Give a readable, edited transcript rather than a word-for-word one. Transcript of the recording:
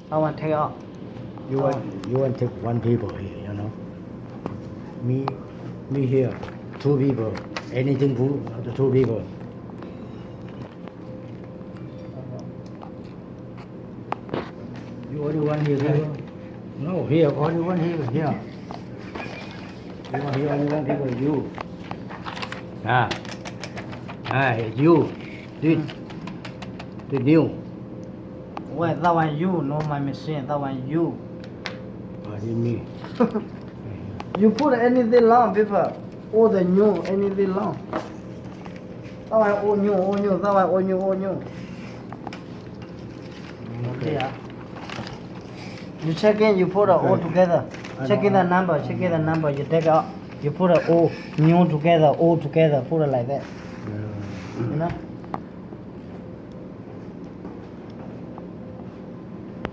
I want to take it out. You want take one people here, you know. Me here, two people. Anything for the two people. You only one here, right? No, here, only one here, here. You want here, only one people, you. You. This new. Wait, that one you, no my machine. That one you. This me. You put anything long, people. All the new, anything long. That one all new, all new. That one all new, all new. Okay. Yeah. You check in, you put it all together. Check in the number, check in the number. You take out, you put it all new together, put it like that. You know.